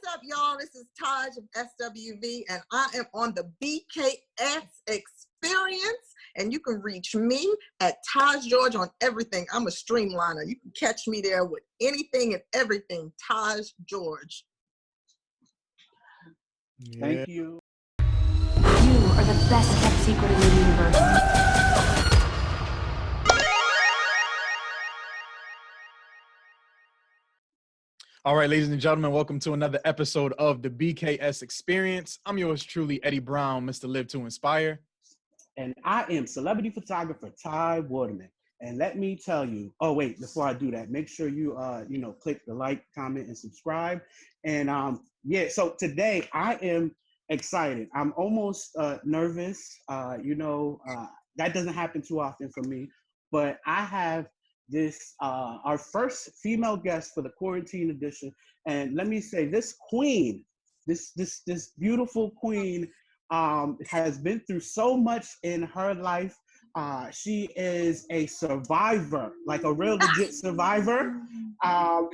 What's up, y'all? This is Taj of SWV, and I am on the BKS Experience, and you can reach me at Taj George on everything. I'm a streamliner. You can catch me there with anything and everything. Taj George. Yeah. Thank you. You are the best kept secret in the universe. All right, ladies and gentlemen, welcome to another episode of the BKS Experience. I'm yours truly, Eddie Brown, Mr. Live to Inspire. And I am celebrity photographer Ty Waterman. And let me tell you, oh wait, before I do that, make sure you click the like, comment, and subscribe. And so today I am excited. I'm almost nervous. That doesn't happen too often for me, but I have this our first female guest for the quarantine edition. And let me say, this queen, this beautiful queen has been through so much in her life. She is a survivor, like a real legit survivor.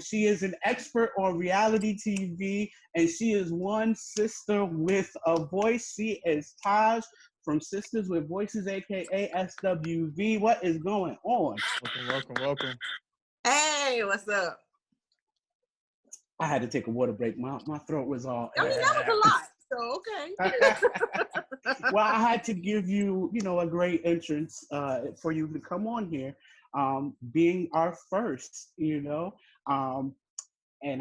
She is an expert on reality TV, and she is one sister with a voice. She is Taj from Sisters with Voices, aka SWV. What is going on? Welcome. Hey, what's up? I had to take a water break. My throat was all. I mean, that was a lot. So okay. Well, I had to give you, a great entrance for you to come on here, being our first, and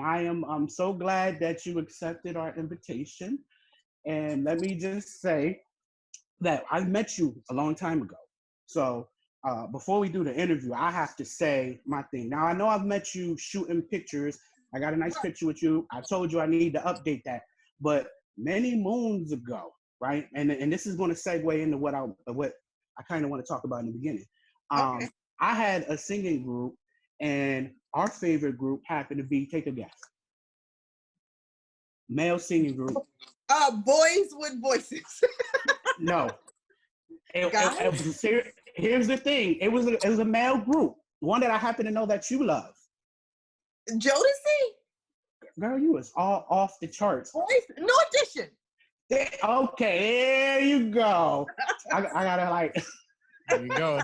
I'm so glad that you accepted our invitation. And let me just say that I met you a long time ago. So before we do the interview, I have to say my thing. Now, I know I've met you shooting pictures. I got a nice picture with you. I told you I need to update that. But many moons ago, right? And this is going to segue into what I kind of want to talk about in the beginning. Okay. I had a singing group, and our favorite group happened to be, take a guess, male singing group. Boys with Voices. No. Here's the thing. It was a male group, one that I happen to know that you love. Jodeci? Girl, you was all off the charts. Boys? No Audition. Okay, there you go. I gotta like. There you go.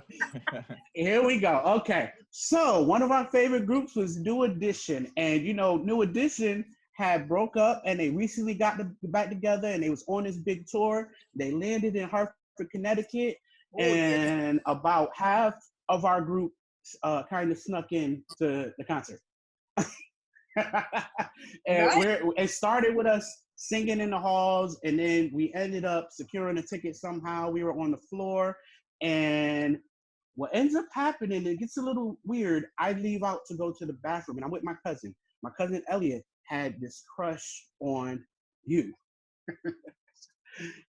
Here we go. Okay, so one of our favorite groups was New Edition, and New Edition had broke up, and they recently got back together, and they was on this big tour. They landed in Hartford, Connecticut, and about half of our group kind of snuck in to the concert. And it started with us singing in the halls, and then we ended up securing a ticket somehow. We were on the floor, and what ends up happening, it gets a little weird. I leave out to go to the bathroom, and I'm with my cousin. My cousin Elliot had this crush on you.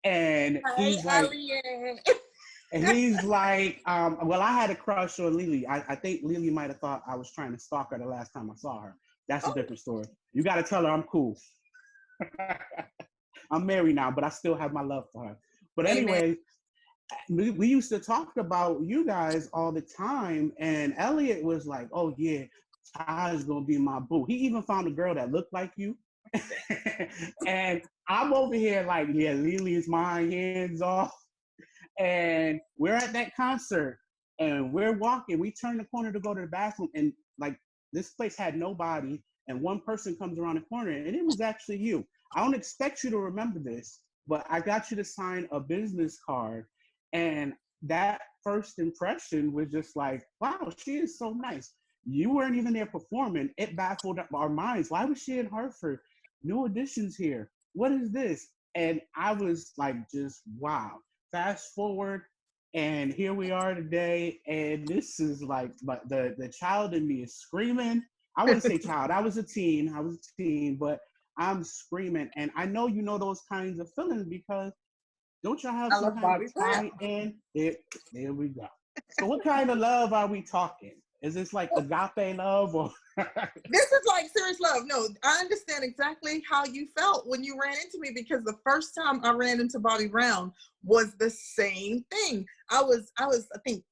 And he's like, well, I had a crush on Lily. I think Lily might have thought I was trying to stalk her the last time I saw her. That's a different story. You got to tell her I'm cool. I'm married now, but I still have my love for her. But anyway, we used to talk about you guys all the time, and Elliot was like, oh yeah, Taj is gonna be my boo. He even found a girl that looked like you. And I'm over here like, yeah, Lily is mine, hands off. And we're at that concert, and we're walking. We turn the corner to go to the bathroom, and like this place had nobody, and one person comes around the corner, and it was actually you. I don't expect you to remember this, but I got you to sign a business card, and that first impression was just like, wow, she is so nice. You weren't even there performing. It baffled our minds. Why was she in Hartford? New Edition's here. What is this? And I was like, just wow. Fast forward, and here we are today. And this is like, but the child in me is screaming. I wouldn't say child. I was a teen, but I'm screaming. And I know you know those kinds of feelings, because don't y'all have some kind of tie in? There we go. So what kind of love are we talking? Is this like agape love, or? This is like serious love. No, I understand exactly how you felt when you ran into me, because the first time I ran into Bobby Brown was the same thing. I was I think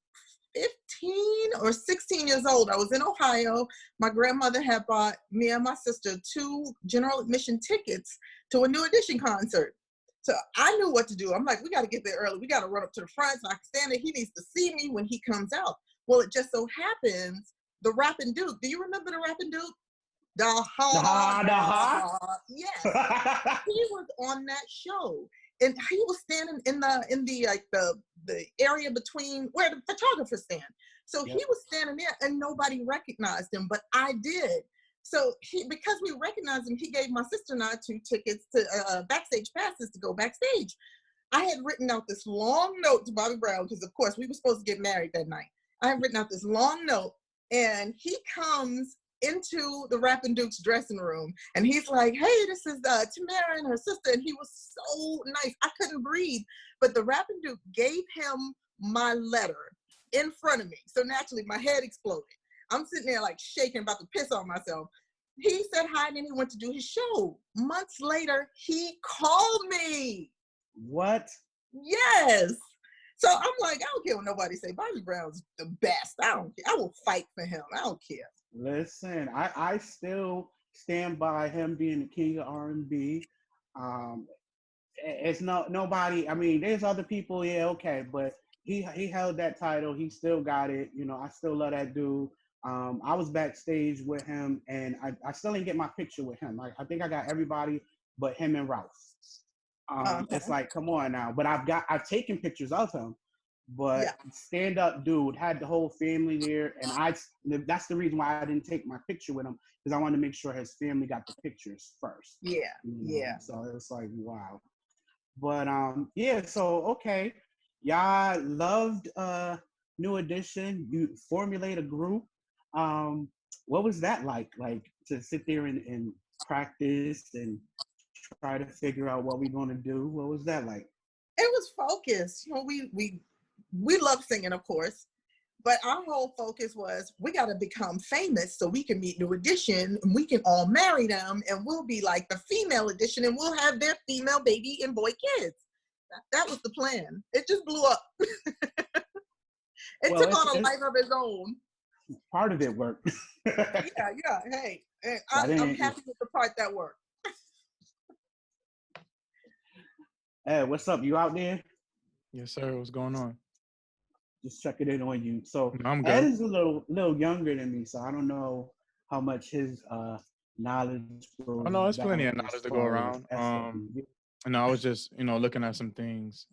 15 or 16 years old. I was in Ohio. My grandmother had bought me and my sister 2 general admission tickets to a New Edition concert. So I knew what to do. I'm like, we got to get there early. We got to run up to the front so I can stand there. He needs to see me when he comes out. Well, it just so happens the Rapping Duke. Do you remember the Rapping Duke? Yes. He was on that show. And he was standing in the area between where the photographers stand. So he was standing there and nobody recognized him, but I did. So because we recognized him, he gave my sister and I 2 tickets to backstage passes to go backstage. I had written out this long note to Bobby Brown because, of course, we were supposed to get married that night. I had written out this long note, and he comes into the Rapping Duke's dressing room, and he's like, "Hey, this is Tamera and her sister," and he was so nice. I couldn't breathe, but the Rapping Duke gave him my letter in front of me. So naturally, my head exploded. I'm sitting there like shaking, about to piss on myself. He said hi, and then he went to do his show. Months later, he called me. What? Yes. So I'm like, I don't care what nobody say. Bobby Brown's the best. I don't care. I will fight for him. I don't care. Listen, I still stand by him being the king of R&B. It's nobody. I mean, there's other people, yeah, okay, but he held that title. He still got it. You know, I still love that dude. I was backstage with him, and I still didn't get my picture with him. I think I got everybody but him and Ralph. It's like, come on now. But I've taken pictures of him. But stand up dude, had the whole family there, and that's the reason why I didn't take my picture with him, because I wanted to make sure his family got the pictures first. Yeah. So it's like, wow. But so okay. Y'all loved New Edition. You formulate a group. What was that like to sit there and practice and try to figure out what we're gonna do? What was that like? It was focused. You know, we love singing, of course, but our whole focus was we got to become famous so we can meet New Edition and we can all marry them and we'll be like the female edition and we'll have their female baby and boy kids. That was the plan. It just blew up. It took on a life of its own. Part of it worked. Yeah. Hey, I'm happy with the part that worked. Hey, what's up? You out there? Yes, sir. What's going on? Just checking in on you. So I'm good. Ed is a little younger than me, so I don't know how much his knowledge goes. Oh no, there's plenty of knowledge to go around. And I was just, looking at some things.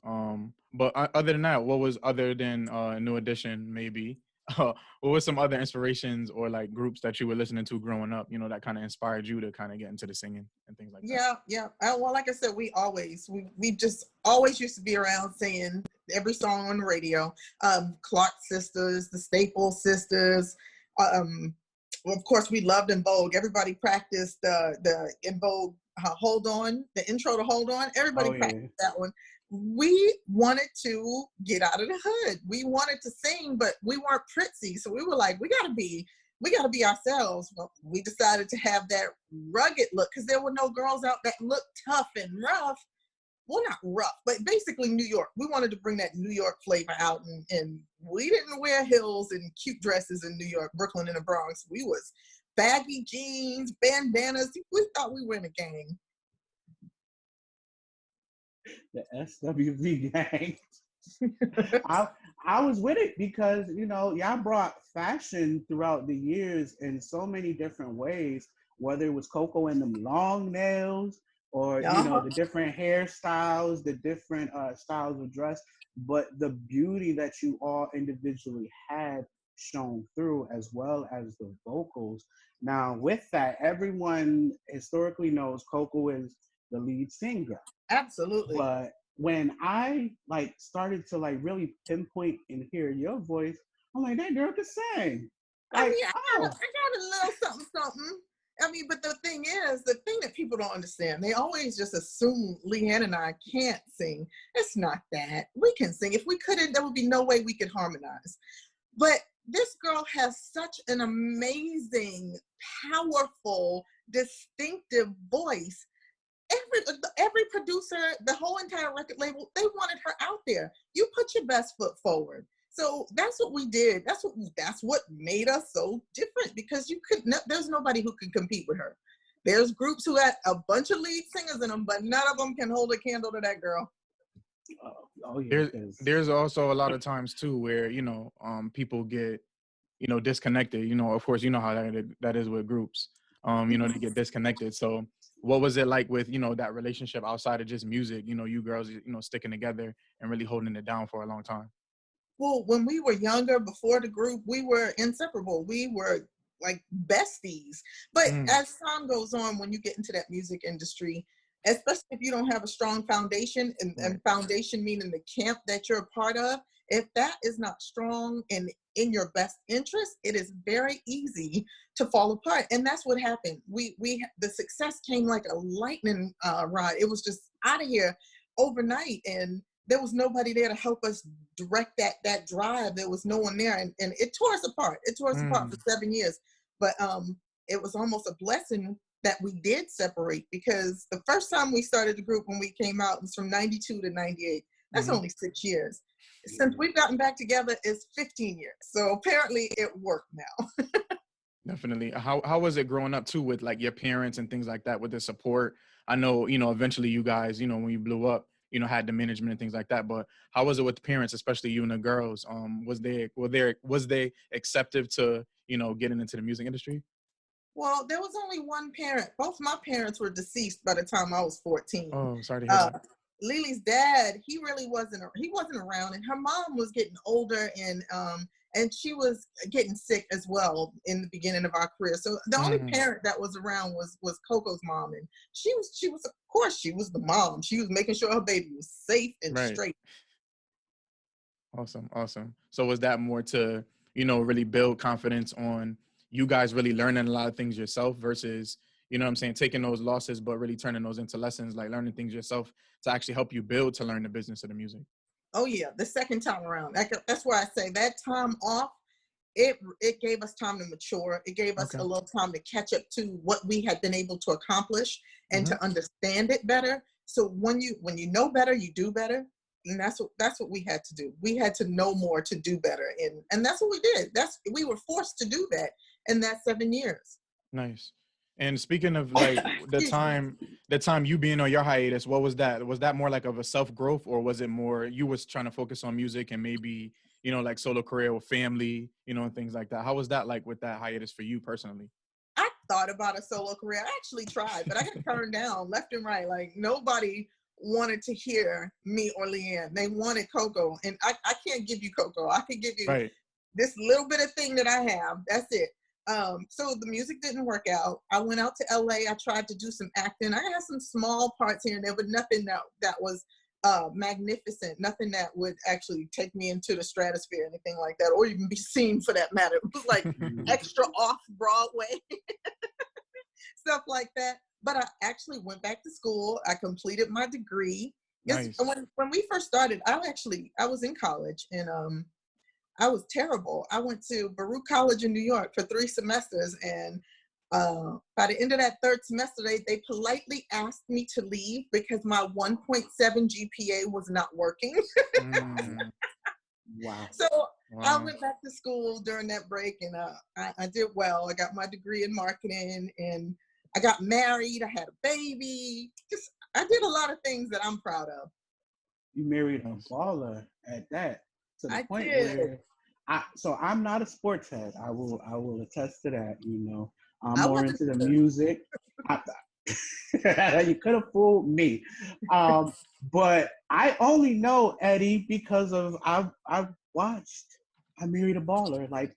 But other than that, what was other than New Edition, maybe? What was some other inspirations or like groups that you were listening to growing up, that kind of inspired you to kind of get into the singing and things like that? Yeah. Well, like I said, we just always used to be around singing every song on the radio. Clark Sisters, the Staple Sisters. Well, of course, we loved In Vogue. Everybody practiced the In Vogue Hold On, the intro to Hold On. Everybody practiced that one. We wanted to get out of the hood. We wanted to sing, but we weren't pretty. So we were like, we gotta be ourselves. Well, we decided to have that rugged look because there were no girls out that looked tough and rough. Well, not rough, but basically New York. We wanted to bring that New York flavor out, and we didn't wear heels and cute dresses in New York, Brooklyn, and the Bronx. We was baggy jeans, bandanas. We thought we were in a gang. The SWV gang. I was with it because, y'all brought fashion throughout the years in so many different ways, whether it was Coco and them long nails or, the different hairstyles, the different styles of dress, but the beauty that you all individually had shown through, as well as the vocals. Now, with that, everyone historically knows Coco is the lead singer. Absolutely. But when I started to really pinpoint and hear your voice, I'm like, that girl can sing. I got a little something. But the thing that people don't understand, they always just assume Leanne and I can't sing. It's not that. We can sing. If we couldn't, there would be no way we could harmonize. But this girl has such an amazing, powerful, distinctive voice. Every producer, the whole entire record label, they wanted her out there. You put your best foot forward. So that's what we did. That's what made us so different, because there's nobody who can compete with her. There's groups who had a bunch of lead singers in them, but none of them can hold a candle to that girl. Yeah, there's also a lot of times too where, you know, people get, you know, disconnected. You know, of course, you know how that is with groups. You know, they get disconnected. So what was it like with, you know, that relationship outside of just music, you know, you girls, you know, sticking together and really holding it down for a long time? Well, when we were younger, before the group, we were inseparable. We were like besties. But as time goes on, when you get into that music industry, especially if you don't have a strong foundation, and foundation meaning the camp that you're a part of, if that is not strong and in your best interest, it is very easy to fall apart. And that's what happened. The success came like a lightning rod. It was just out of here overnight, and there was nobody there to help us direct that drive. There was no one there, and it tore us apart. It tore us apart for 7 years. But it was almost a blessing that we did separate, because the first time we started the group, when we came out, was from 92 to 98. That's only 6 years. Since we've gotten back together, it's 15 years. So apparently it worked now. Definitely. How was it growing up too with like your parents and things like that, with the support? I know, you know, eventually you guys, you know, when you blew up, you know, had the management and things like that, but how was it with the parents, especially you and the girls? Was they acceptive to, you know, getting into the music industry? Well, there was only one parent. Both my parents were deceased by the time I was 14. Oh, sorry to hear that. Lily's dad, he wasn't around, and her mom was getting older, and she was getting sick as well in the beginning of our career. So the only parent that was around was Coco's mom, and she was of course she was the mom. She was making sure her baby was safe and straight. Awesome. So was that more to, you know, really build confidence on you guys really learning a lot of things yourself versus, you know what I'm saying, taking those losses, but really turning those into lessons, like learning things yourself to actually help you build to learn the business of the music? Oh yeah, the second time around. That's why I say that time off, it gave us time to mature. It gave us a little time to catch up to what we had been able to accomplish and to understand it better. So when you know better, you do better. And that's what we had to do. We had to know more to do better. And that's what we did. We were forced to do that in that 7 years. Nice. And speaking of like the time you being on your hiatus, what was that? Was that more like of a self-growth, or was it more you was trying to focus on music and maybe, you know, like solo career or family, you know, and things like that? How was that like with that hiatus for you personally? I thought about a solo career. I actually tried, but I got turned down left and right. Like nobody wanted to hear me or Leanne. They wanted Coco, and I can't give you Coco. I can give you this little bit of thing that I have. That's it. So the music didn't work out. I went out to LA. I tried to do some acting. I had some small parts here and there, but nothing that was magnificent. Nothing that would actually take me into the stratosphere, anything like that, or even be seen for that matter. It was like extra off Broadway, stuff like that. But I actually went back to school. I completed my degree. Nice. When we first started, I was in college, and I was terrible. I went to Baruch College in New York for 3 semesters, and by the end of that 3rd semester, they politely asked me to leave because my 1.7 GPA was not working. Wow. So I went back to school during that break, and I did well. I got my degree in marketing, and I got married. I had a baby. I did a lot of things that I'm proud of. You married a baller at that. To the point did. where so I'm not a sports head. I will attest to that. You know, I'm more into the music. You could have fooled me, but I only know Eddie because of I watched I Married a Baller. Like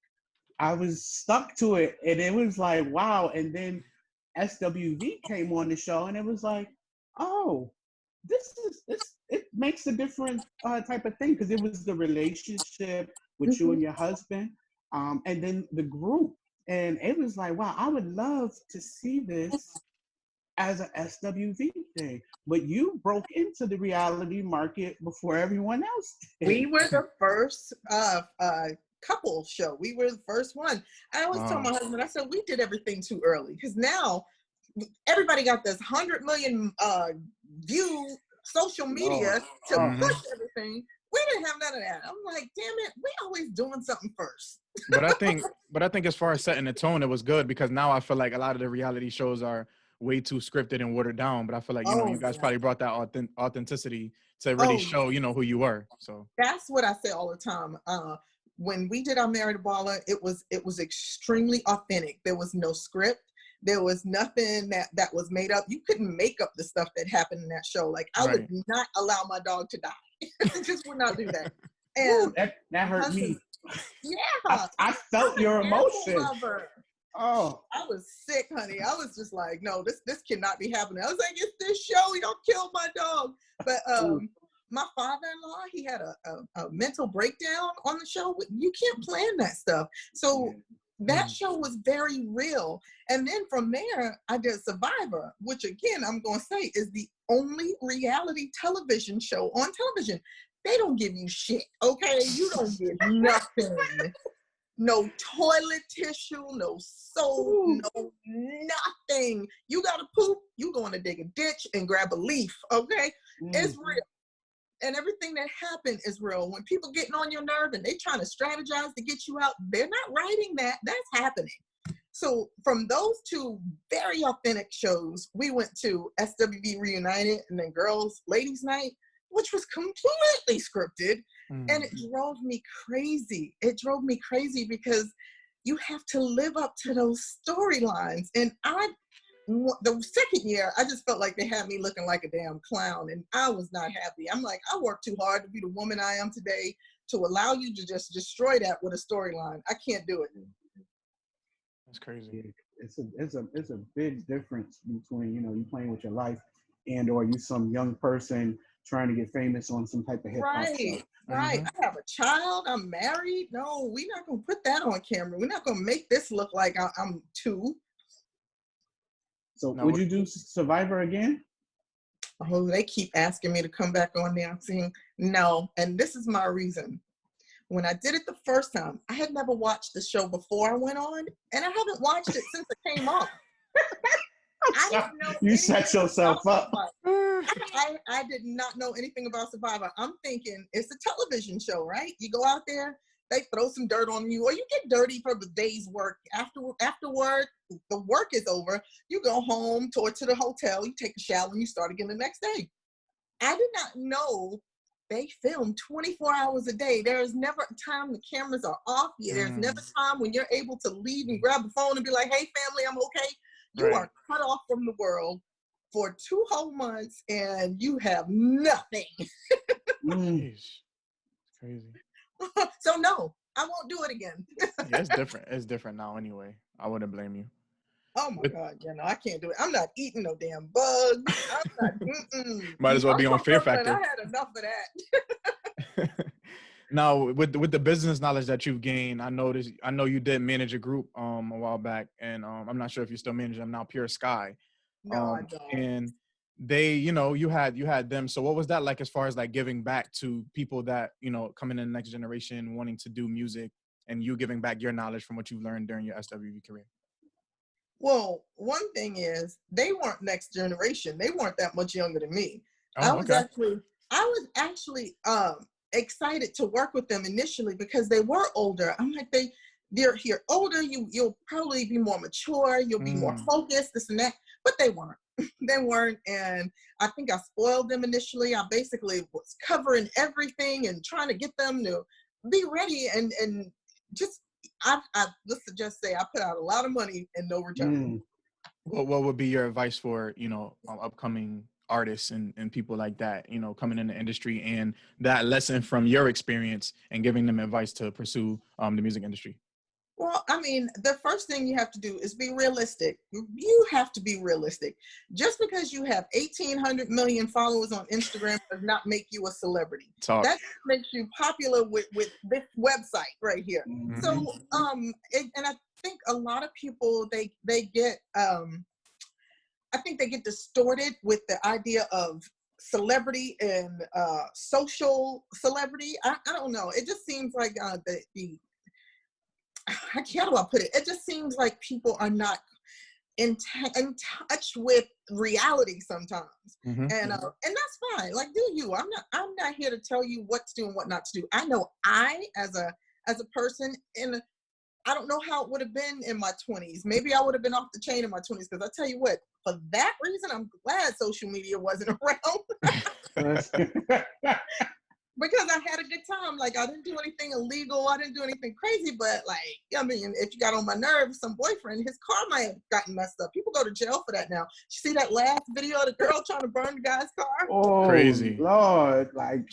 I was stuck to it, and it was like wow. And then SWV came on the show, and it was like, oh, it makes a different type of thing, because it was the relationship with you and your husband, and then the group, and it was like, wow, I would love to see this as a SWV thing, but you broke into the reality market before everyone else did. We were the first couple show. We were the first one. I always tell my husband, I said, we did everything too early, because now everybody got this 100 million view social media to push everything. We didn't have none of that. I'm like, damn it, we always doing something first. But I think as far as setting the tone, it was good because now I feel like a lot of the reality shows are way too scripted and watered down. But I feel like, you guys probably brought that authenticity to really show, who you were. So that's what I say all the time. When we did our Married Baller, it was extremely authentic. There was no script. There was nothing that was made up. You couldn't make up the stuff that happened in that show. Like I would not allow my dog to die. Just would not do that. And ooh, that hurt me. Yeah. I felt your emotion. Oh, I was sick, honey. I was just like, no, this cannot be happening. I was like, it's this show. Y'all killed my dog. But my father-in-law, he had a mental breakdown on the show. You can't plan that stuff. So that show was very real. And then from there, I did Survivor, which again, I'm going to say is the only reality television show on television. They don't give you shit, okay? You don't get nothing. No toilet tissue, no soap, no nothing. You got to poop, you going to dig a ditch and grab a leaf, okay? It's real. And everything that happened is real. When people getting on your nerve and they trying to strategize to get you out, they're not writing that. That's happening. So from those two very authentic shows, we went to SWV Reunited and then Ladies Night, which was completely scripted. And it drove me crazy. It drove me crazy because you have to live up to those storylines. And the second year, I just felt like they had me looking like a damn clown, and I was not happy. I'm like, I worked too hard to be the woman I am today to allow you to just destroy that with a storyline. I can't do it. That's crazy. It's a big difference between, you playing with your life and or you some young person trying to get famous on some type of hip hop show. Right. I have a child. I'm married. No, we're not going to put that on camera. We're not going to make this look like I'm two. So would you do Survivor again? Oh, they keep asking me to come back on there. I'm saying no. And this is my reason. When I did it the first time, I had never watched the show before I went on, and I haven't watched it since it came on. I didn't know you set yourself up. I did not know anything about Survivor. I'm thinking it's a television show, right? You go out there, they throw some dirt on you, or you get dirty for the day's work. Afterward, the work is over. You go home, to the hotel, you take a shower, and you start again the next day. I did not know they film 24 hours a day. There is never a time the cameras are off. There's never a time when you're able to leave and grab the phone and be like, hey, family, I'm okay. You are cut off from the world for 2 whole months, and you have nothing. Crazy. So no, I won't do it again. Yeah, it's different. It's different now anyway. I wouldn't blame you. Oh my God, I can't do it. I'm not eating no damn bugs. I'm not. Might as well be on Fear Factor. I had enough of that. Now, with the business knowledge that you've gained, I know you did manage a group a while back, and I'm not sure if you still manage them now. Pure Sky. No, I don't. And they, you had them. So what was that like as far as like giving back to people that coming in the next generation wanting to do music, and you giving back your knowledge from what you've learned during your SWV career? Well, one thing is they weren't next generation. They weren't that much younger than me. Oh, I was actually excited to work with them initially because they were older. I'm like, they're here older. You'll probably be more mature. You'll be more focused, this and that. But they weren't. They weren't. And I think I spoiled them initially. I basically was covering everything and trying to get them to be ready and just, let's just say I put out a lot of money and no return. What would be your advice for, upcoming artists and people like that, coming in the industry, and that lesson from your experience and giving them advice to pursue the music industry? Well, I mean, the first thing you have to do is be realistic. You have to be realistic. Just because you have 1,800 million followers on Instagram does not make you a celebrity. That makes you popular with this website right here. So, and I think a lot of people, they get, I think they get distorted with the idea of celebrity and social celebrity. I don't know. It just seems like how do I put it? It just seems like people are not in touch with reality sometimes. Mm-hmm. And that's fine. Like, do you? I'm not here to tell you what to do and what not to do. I know I, as a person, I don't know how it would have been in my 20s. Maybe I would have been off the chain in my 20s, because I tell you what, for that reason, I'm glad social media wasn't around. Because I had a good time. Like, I didn't do anything illegal. I didn't do anything crazy. But, like, I mean, if you got on my nerves, some boyfriend, his car might have gotten messed up. People go to jail for that now. You see that last video of the girl trying to burn the guy's car? Oh, crazy. Lord. Like,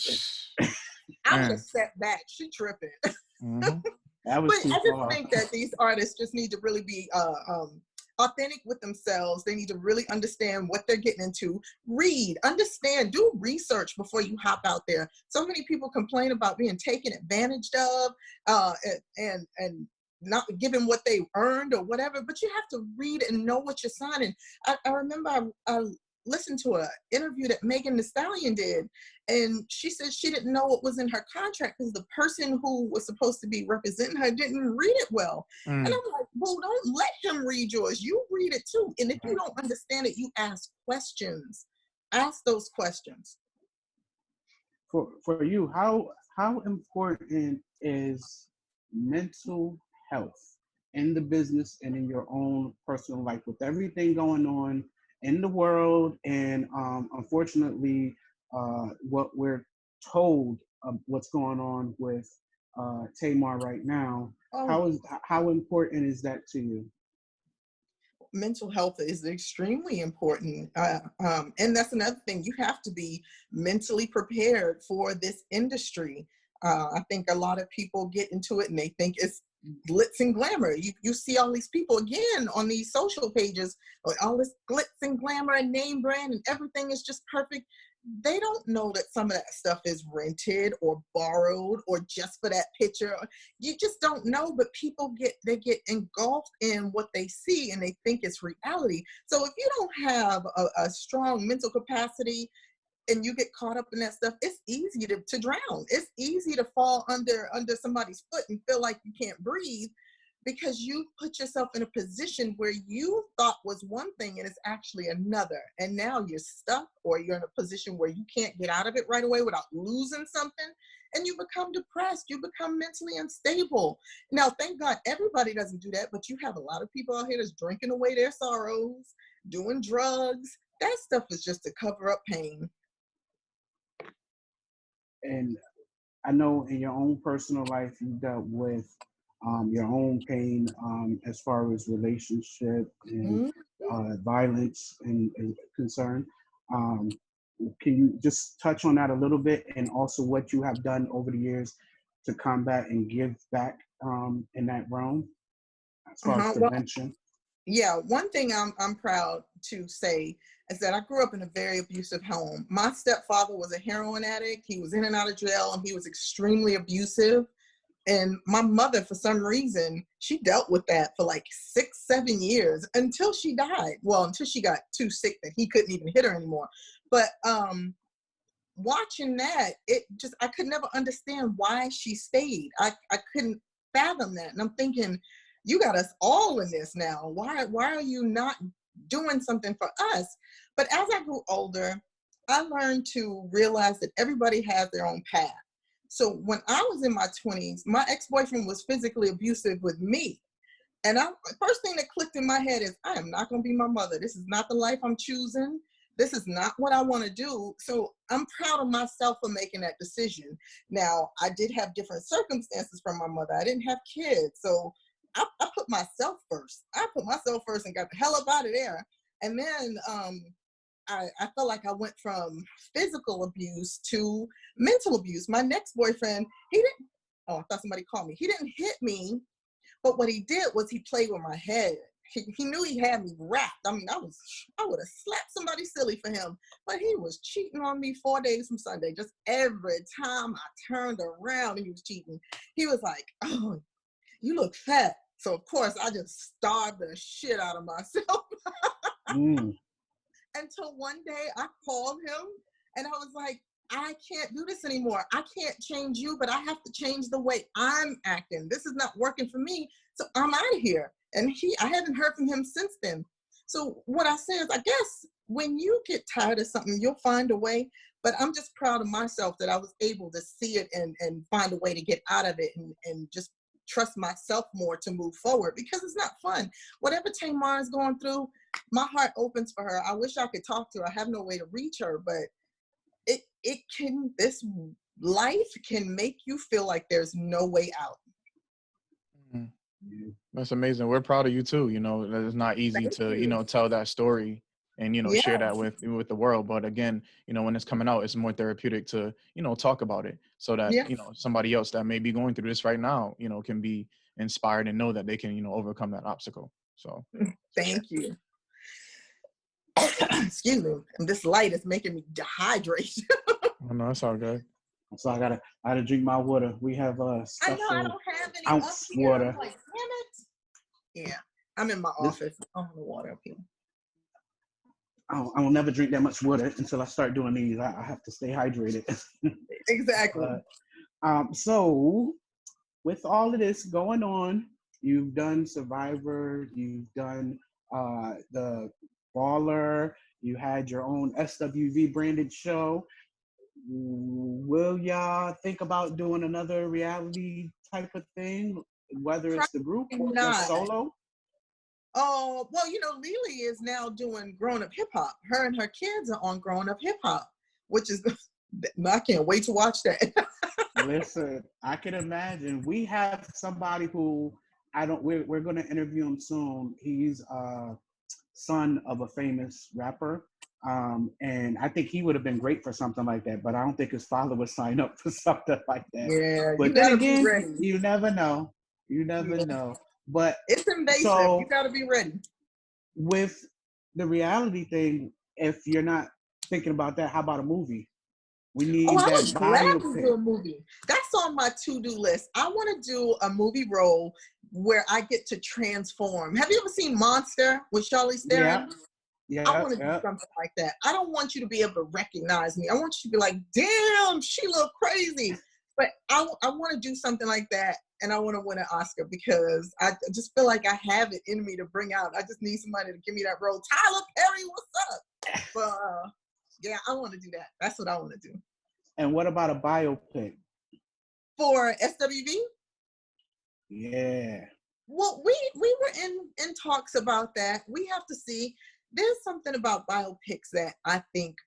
I would have sat back. She tripping. that was But I too just far. think that these artists just need to really be authentic with themselves. They need to really understand what they're getting into. Read, understand, do research before you hop out there. So many people complain about being taken advantage of and not given what they earned or whatever, but you have to read and know what you're signing. I remember I listened to an interview that Megan Thee Stallion did, and she said she didn't know what was in her contract because the person who was supposed to be representing her didn't read it well. And I'm like, well, don't let him read yours. You read it too. And if you don't understand it, you ask questions. Ask those questions. For you, how important is mental health in the business and in your own personal life, with everything going on in the world, and unfortunately, what we're told of what's going on with Tamar right now? How important is that to you? Mental health is extremely important. And that's another thing. You have to be mentally prepared for this industry. I think a lot of people get into it and they think it's glitz and glamour. You see all these people again on these social pages, all this glitz and glamour and name brand and everything is just perfect. They don't know that some of that stuff is rented or borrowed or just for that picture. You just don't know, but people get engulfed in what they see and they think it's reality. So if you don't have a strong mental capacity and you get caught up in that stuff, it's easy to drown. It's easy to fall under somebody's foot and feel like you can't breathe, because you put yourself in a position where you thought was one thing and it's actually another. And now you're stuck, or you're in a position where you can't get out of it right away without losing something. And you become depressed. You become mentally unstable. Now, thank God everybody doesn't do that, but you have a lot of people out here that's drinking away their sorrows, doing drugs. That stuff is just to cover up pain. And I know in your own personal life, you dealt with your own pain as far as relationship and violence and concern. Can you just touch on that a little bit, and also what you have done over the years to combat and give back in that realm as far as prevention? Yeah, one thing I'm proud to say is that I grew up in a very abusive home. My stepfather was a heroin addict. He was in and out of jail, and he was extremely abusive. And my mother, for some reason, she dealt with that for like 6-7 years until she died. Well, until she got too sick that he couldn't even hit her anymore. But watching that, I could never understand why she stayed. I couldn't fathom that. And I'm thinking, you got us all in this now. Why are you not doing something for us? But as I grew older, I learned to realize that everybody has their own path. So when I was in my 20s, my ex-boyfriend was physically abusive with me. And first thing that clicked in my head is, I am not going to be my mother. This is not the life I'm choosing. This is not what I want to do. So I'm proud of myself for making that decision. Now, I did have different circumstances from my mother. I didn't have kids. So I put myself first. I put myself first and got the hell up out of there. And then I felt like I went from physical abuse to mental abuse. My next boyfriend, I thought somebody called me. He didn't hit me, but what he did was he played with my head. He knew he had me wrapped. I mean, I would have slapped somebody silly for him, but he was cheating on me 4 days from Sunday. Just every time I turned around, he was cheating. He was like, "Oh, you look fat." So of course I just starved the shit out of myself. Until one day I called him and I was like, I can't do this anymore. I can't change you, but I have to change the way I'm acting. This is not working for me. So I'm out of here. And I haven't heard from him since then. So what I say is, I guess when you get tired of something, you'll find a way. But I'm just proud of myself that I was able to see it and find a way to get out of it and just trust myself more to move forward, because it's not fun. Whatever Tamera is going through, my heart opens for her. I wish I could talk to her. I have no way to reach her, but this life can make you feel like there's no way out. Mm-hmm. That's amazing. We're proud of you too. You know, it's not easy to tell that story and share that with the world. But again, when it's coming out, it's more therapeutic to talk about it, so that somebody else that may be going through this right now can be inspired and know that they can overcome that obstacle. So thank you. Excuse me. And this light is making me dehydrate. Oh, no, it's all good. So I gotta drink my water. We have I know I don't have any ounce up here. water. I'm like, damn it. Yeah, I'm in my office. I don't have the water up here. I will never drink that much water until I start doing these. I have to stay hydrated. Exactly. So with all of this going on, you've done Survivor, you've done the Baller, you had your own SWV branded show. Will y'all think about doing another reality type of thing, whether it's the group or just solo? Oh, well, Lily is now doing Grown Up Hip Hop. Her and her kids are on Grown Up Hip Hop, which is, I can't wait to watch that. Listen, I can imagine. We have somebody who we're going to interview him soon. He's son of a famous rapper. And I think he would have been great for something like that, but I don't think his father would sign up for something like that. Yeah, but then again, you never know. You never know. But it's invasive. So, you got to be ready. With the reality thing, if you're not thinking about that, how about a movie? We need I that would gladly biopic. do a movie. That's on my to-do list. I want to do a movie role where I get to transform. Have you ever seen Monster with Charlize Theron? Yeah, I want to do something like that. I don't want you to be able to recognize me. I want you to be like, damn, she look crazy. But I want to do something like that, and I want to win an Oscar, because I just feel like I have it in me to bring out. I just need somebody to give me that role. Tyler Perry, what's up? But yeah, I want to do that. That's what I want to do. And what about a biopic? For SWV? Yeah. Well, we were in talks about that. We have to see. There's something about biopics that I think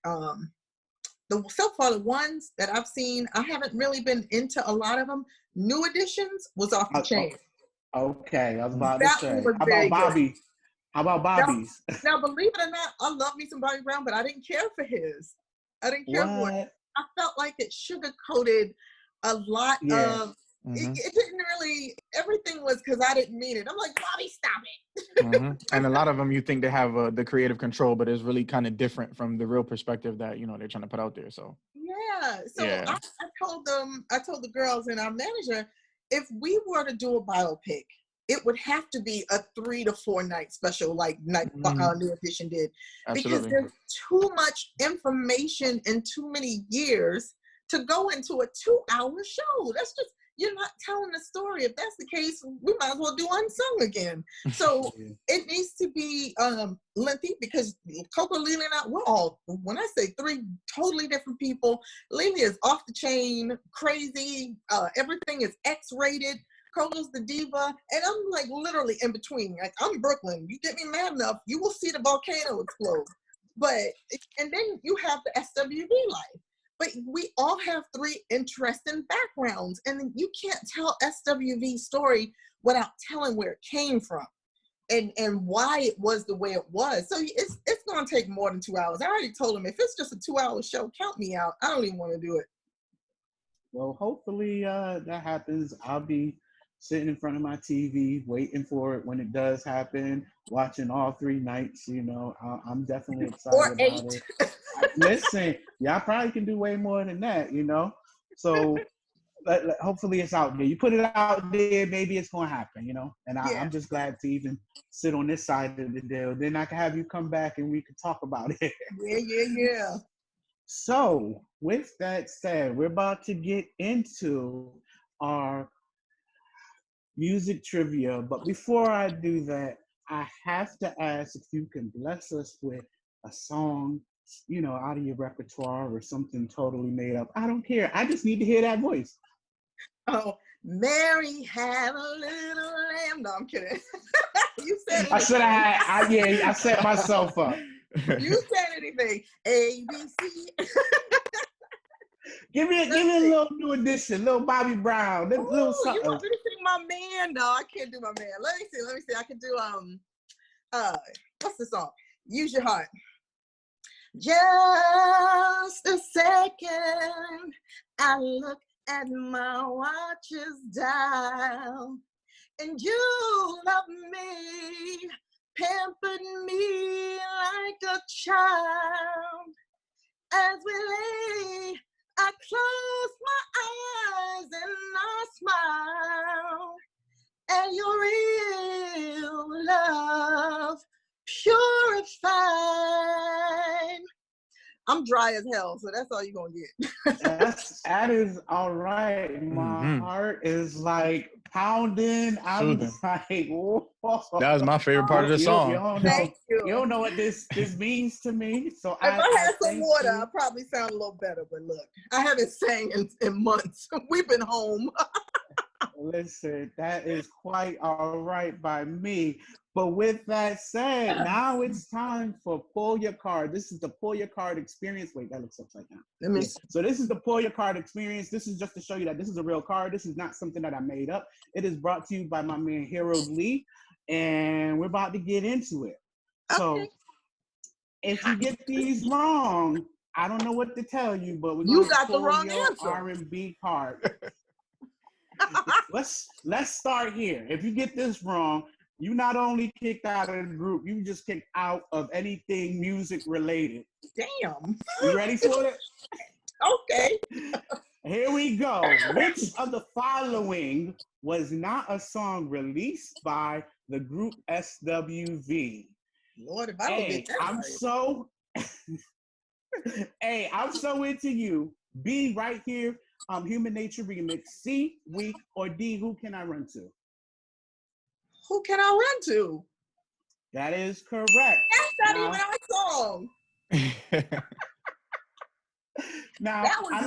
so far the ones that I've seen, I haven't really been into a lot of them. New Editions was off the chain. Okay, I was about to say. How about Bobby? Good. How about Bobby's? Now, believe it or not, I love me some Bobby Brown, but I didn't care for his. I didn't care for it. I felt like it sugar-coated a lot of. It didn't really. Everything was because I didn't mean it. I'm like, Bobby, stop it. And a lot of them, you think they have the creative control, but it's really kind of different from the real perspective that they're trying to put out there. So I told the girls and our manager, if we were to do a biopic, it would have to be a 3 to 4 night special, like New Edition did. Absolutely. Because there's too much information and too many years to go into a 2-hour show. That's just, you're not telling the story. If that's the case, we might as well do Unsung again. So it needs to be lengthy, because Coco, Lily, and I, we're all, when I say 3 totally different people, Lily is off the chain, crazy, everything is X-rated. Coco's the diva, and I'm like literally in between. Like, I'm Brooklyn. You get me mad enough, you will see the volcano explode. And then you have the SWV life. But we all have 3 interesting backgrounds, and you can't tell SWV's story without telling where it came from and why it was the way it was. So it's going to take more than 2 hours. I already told him, if it's just a 2-hour show, count me out. I don't even want to do it. Well, hopefully that happens. I'll be sitting in front of my TV, waiting for it when it does happen, watching all 3 nights. I'm definitely excited or 8. about it. Listen, y'all probably can do way more than that, So hopefully it's out there. You put it out there, maybe it's going to happen, And I'm just glad to even sit on this side of the deal. Then I can have you come back and we can talk about it. Yeah. So with that said, we're about to get into our music trivia. But before I do that, I have to ask if you can bless us with a song, you know, out of your repertoire or something totally made up. I don't care. I just need to hear that voice. Oh, Mary had a little lamb. No, I'm kidding. You said I should anything. have I set myself up. You said anything. A, B, C. Give me a little new edition, little Bobby Brown, Ooh, little you something. want me to sing my man? No, I can't do my man. Let me see. I can do what's the song? Use Your Heart. Just a second, I look at my watch's dial, and you love me, pampered me like a child. As we lay, I close my eyes and I smile, and your real love purified. I'm dry as hell, so that's all you're gonna get. That is all right. My heart is like pounding. I'm like, whoa. That was my favorite part of the song. You don't know what this means to me. So if I had some water, I'd probably sound a little better. But look, I haven't sang in months. We've been home. Listen, that is quite all right by me. But with that said, now it's time for Pull Your Card. This is the Pull Your Card experience. Wait, that looks upside down. So this is the Pull Your Card experience. This is just to show you that this is a real card. This is not something that I made up. It is brought to you by my man, Harold Lee. And we're about to get into it. So if you get these wrong, I don't know what to tell you, but we're going to got the pull wrong your answer. R&B card. Let's start here. If you get this wrong, you not only kicked out of the group, you just kicked out of anything music related. Damn. You ready for it? Okay. Here we go. Which of the following was not a song released by the group SWV? Lord, if I don't get that I'm so I'm so into you. B, right here. Human Nature Remix. C, Weak, or D, Who Can I Run To? Who Can I Run To? That is correct. That's not even our song. Now, I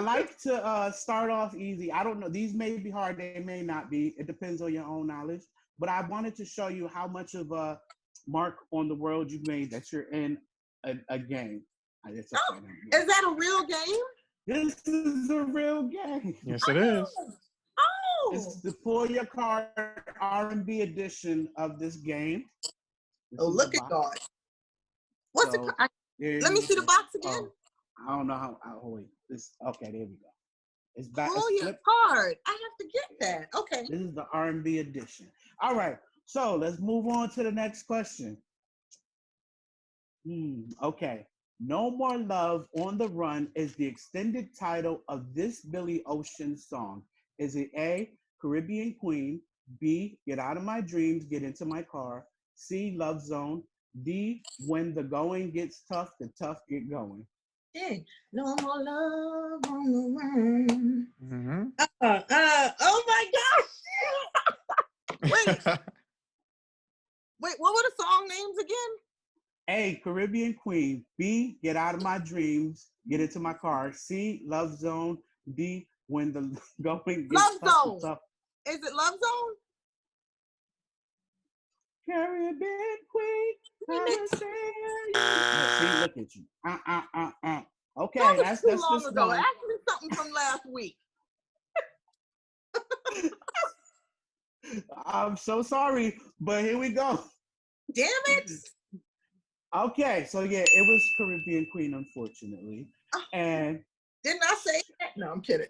like to start off easy. I don't know. These may be hard. They may not be. It depends on your own knowledge. But I wanted to show you how much of a mark on the world you made that you're in a game. Is that a real game? This is a real game. Yes, it is. Oh. This is the Pull Your Card R&B edition of this game. Look at God. What's it? Let me see the box again. I don't know how. Wait. Okay, there we go. It's back. Pull your card. I have to get that. Okay. This is the R&B edition. All right. So let's move on to the next question. Okay. No More Love on the Run is the extended title of this Billy Ocean song. Is it A, Caribbean Queen, B, Get Out of My Dreams, Get Into My Car, C, Love Zone, D, When the Going Gets Tough, the Tough Get Going? Hey, no more love on the run. Oh my gosh. Wait, what were the song names again? A, Caribbean Queen, B, Get Out of My Dreams, Get Into My Car, C, Love Zone, D, When the Going Gets Tough. Is it Love Zone? Caribbean Queen. See, look at you. Okay, that's too long just ago. one. Ask me something from last week. I'm so sorry, but here we go. Damn it. Okay, so yeah, it was Caribbean Queen, unfortunately. And didn't I say that? No, I'm kidding.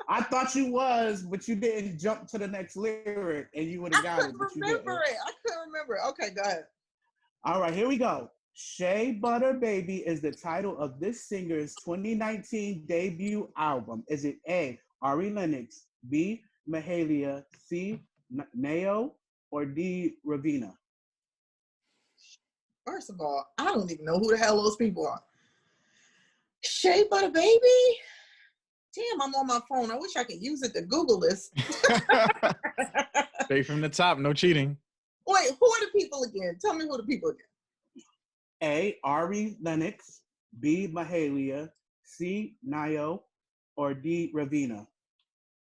I thought you was, but you didn't jump to the next lyric, and you would have got it. I couldn't remember it. Okay, go ahead. All right, here we go. Shea Butter Baby is the title of this singer's 2019 debut album. Is it A, Ari Lennox, B, Mahalia, C, Nao, or D, Ravina? First of all, I don't even know who the hell those people are. Shea Butter Baby? Damn, I'm on my phone. I wish I could use it to Google this. Straight from the top, no cheating. Wait, who are the people again? Tell me who the people again. A. Ari Lennox, B. Mahalia, C. Nio, or D. Ravina.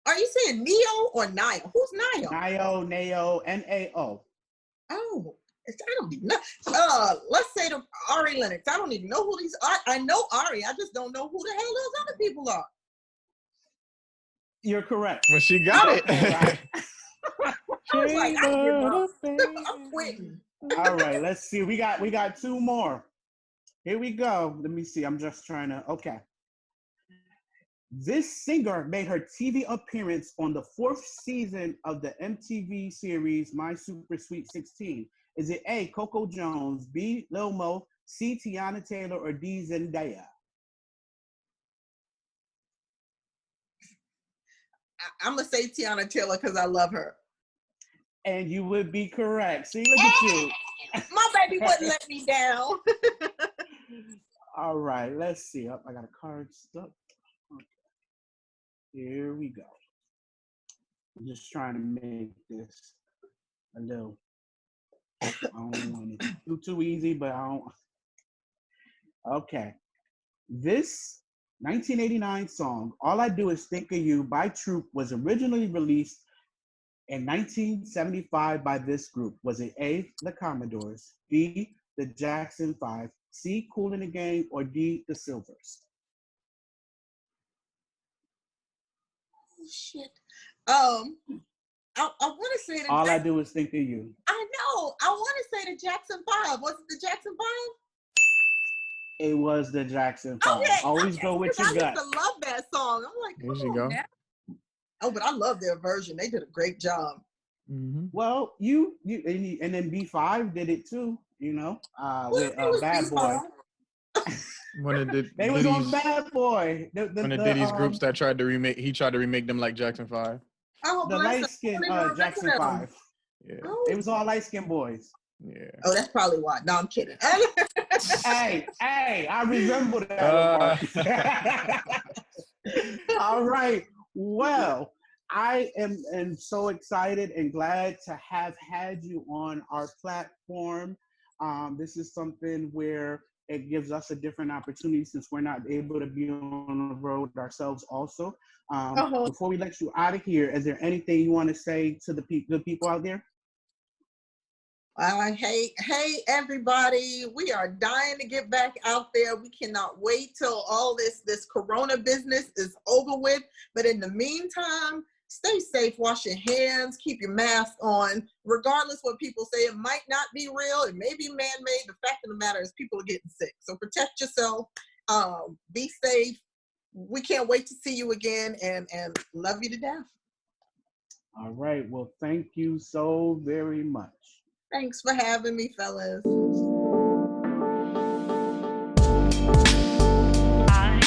Are you saying Neo or Nio? Who's Nio? Nio, N-A-O. Oh, I don't even know. Let's say the Ari Lennox. I don't even know who these are. I know Ari. I just don't know who the hell those other people are. You're correct. Well, she got it. Right. I was like, I give up. I'm quitting. All right, let's see. We got two more. Here we go. Let me see. I'm just trying to. Okay. This singer made her TV appearance on the 4th season of the MTV series My Super Sweet 16. Is it A. Coco Jones, B. Lil Mo, C. Tiana Taylor, or D. Zendaya? I'm gonna say Tiana Taylor because I love her. And you would be correct. See, look at you. My baby wouldn't let me down. All right, let's see. Oh, I got a card stuck. Okay. Here we go. I'm just trying to make this a little. I don't want it too easy, but I don't. Okay. This 1989 song, All I Do Is Think of You by Troop, was originally released in 1975 by this group. Was it A, the Commodores, B, the Jackson 5, C, Kool and the Gang, or D, the Silvers? Oh, shit. I want to say that. All I Do Is Think of You. I know. I want to say the Jackson 5. Was it the Jackson 5? It was the Jackson 5. Okay, Always go with your gut. I used to love that song. I'm like, There you go. now. Oh, but I love their version. They did a great job. Mm-hmm. Well, you and then B5 did it too, you know, with Bad Boy. One of the They was on Bad Boy. One of Diddy's groups that tried to remake them like Jackson 5. Oh, the light skin Jackson 5. Yeah. Oh. It was all light skinned boys. Yeah. Oh, that's probably why. No, I'm kidding. hey, I resemble that. All right. Well, I am so excited and glad to have had you on our platform. This is something where it gives us a different opportunity since we're not able to be on the road ourselves also. Before we let you out of here, is there anything you want to say to the people out there? Hey, everybody. We are dying to get back out there. We cannot wait till all this Corona business is over with. But in the meantime, stay safe, wash your hands, keep your mask on. Regardless what people say, it might not be real. It may be man-made. The fact of the matter is people are getting sick. So protect yourself. Be safe. We can't wait to see you again and love you to death. All right. Well, thank you so very much. Thanks for having me, fellas. I